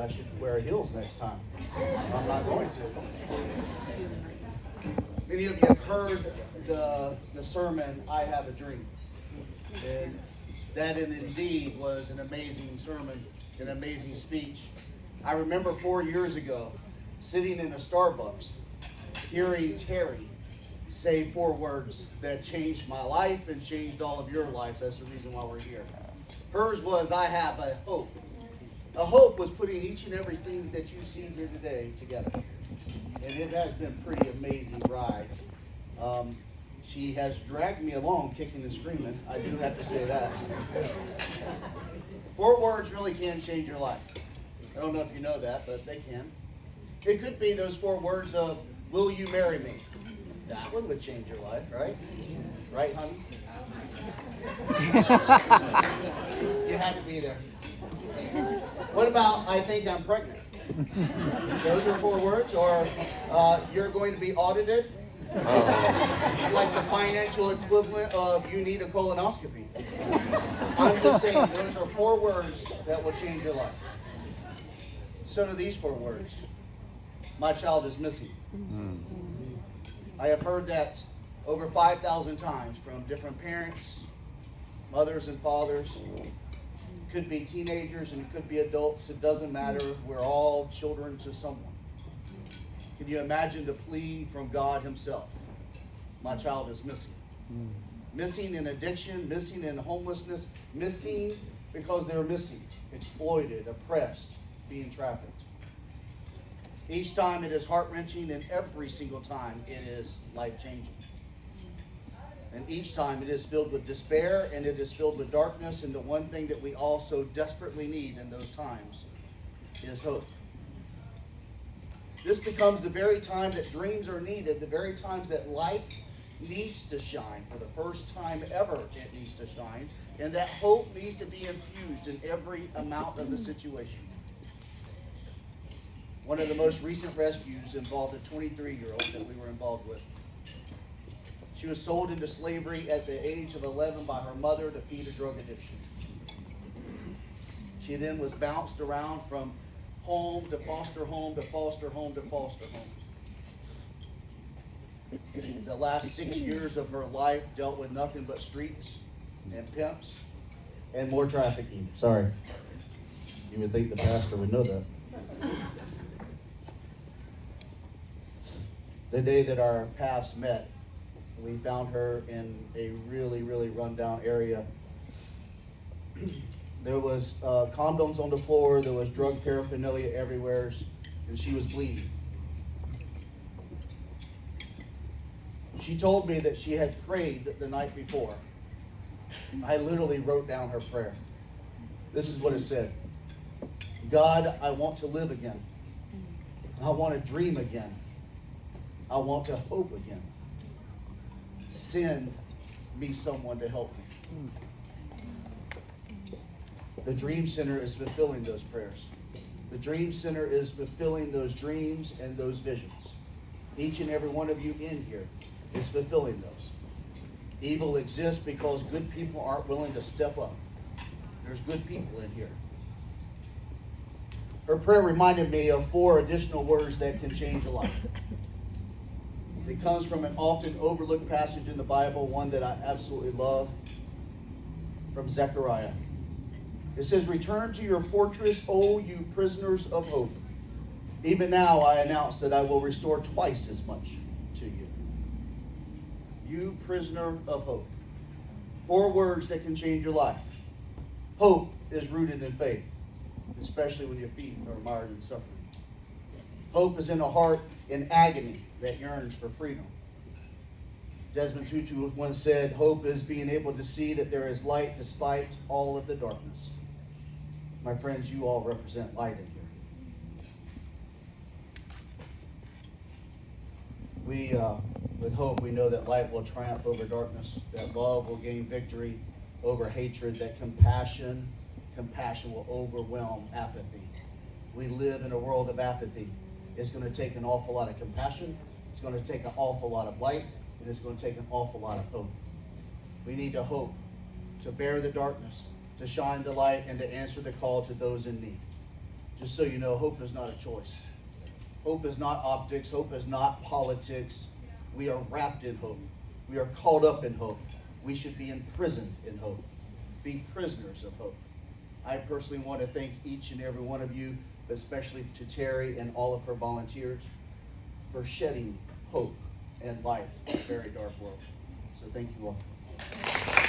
I should wear heels next time. I'm not going to. Many of you have heard the sermon, I Have a Dream. And that indeed was an amazing sermon, an amazing speech. I remember 4 years ago, sitting in a Starbucks, hearing Terry say 4 words that changed my life and changed all of your lives. That's the reason why we're here. Hers was, I have a hope. A hope was putting each and everything that you see here today together. And it has been a pretty amazing ride. She has dragged me along kicking and screaming. I do have to say that. 4 words really can change your life. I don't know if you know that, but they can. It could be those 4 words of, will you marry me? That one would change your life, right? Right, honey? You had to be there. What about, I think I'm pregnant? Those are 4 words. Or you're going to be audited. Like the financial equivalent of you need a colonoscopy. I'm just saying those are 4 words that will change your life. So do these 4 words. My child is missing. I have heard that over 5,000 times from different parents, mothers and fathers. It could be teenagers and it could be adults. It doesn't matter. We're all children to someone. Can you imagine the plea from God himself? My child is missing. Missing in addiction, missing in homelessness, missing because they're missing, exploited, oppressed, being trafficked. Each time it is heart-wrenching, and every single time it is life-changing. And each time it is filled with despair, and it is filled with darkness, and the one thing that we all so desperately need in those times is hope. This becomes the very time that dreams are needed, the very times that light needs to shine. For the first time ever, it needs to shine, and that hope needs to be infused in every amount of the situation. One of the most recent rescues involved a 23-year-old that we were involved with. She was sold into slavery at the age of 11 by her mother to feed a drug addiction. She then was bounced around from home to foster home to foster home to foster home. The last 6 years of her life dealt with nothing but streets and pimps and more trafficking. Sorry. You would think the pastor would know that. The day that our paths met, we found her in a really, really rundown area. There was condoms on the floor, there was drug paraphernalia everywhere, and she was bleeding. She told me that she had prayed the night before. I literally wrote down her prayer. This is what it said. God, I want to live again. I want to dream again. I want to hope again. Send me someone to help me. The Dream Center is fulfilling those prayers. The Dream Center is fulfilling those dreams and those visions. Each and every one of you in here is fulfilling those. Evil exists because good people aren't willing to step up. There's good people in here. Her prayer reminded me of 4 additional words that can change a life. It comes from an often overlooked passage in the Bible, one that I absolutely love, from Zechariah. It says, return to your fortress, O you prisoners of hope. Even now I announce that I will restore twice as much to you. You prisoner of hope. 4 words that can change your life. Hope is rooted in faith, especially when your feet are mired in suffering. Hope is in a heart in agony that yearns for freedom. Desmond Tutu once said, hope is being able to see that there is light despite all of the darkness. My friends, you all represent light in here. With hope, we know that light will triumph over darkness, that love will gain victory over hatred, that compassion will overwhelm apathy. We live in a world of apathy. It's going to take an awful lot of compassion. It's going to take an awful lot of light. And it's going to take an awful lot of hope. We need to hope to bear the darkness, to shine the light, and to answer the call to those in need. just so you know, hope is not a choice. Hope is not optics. Hope is not politics. We are wrapped in hope. We are called up in hope. We should be imprisoned in hope. Be prisoners of hope. I personally want to thank each and every one of you, especially to Terry and all of her volunteers, for shedding hope and light in a very dark world. So thank you all.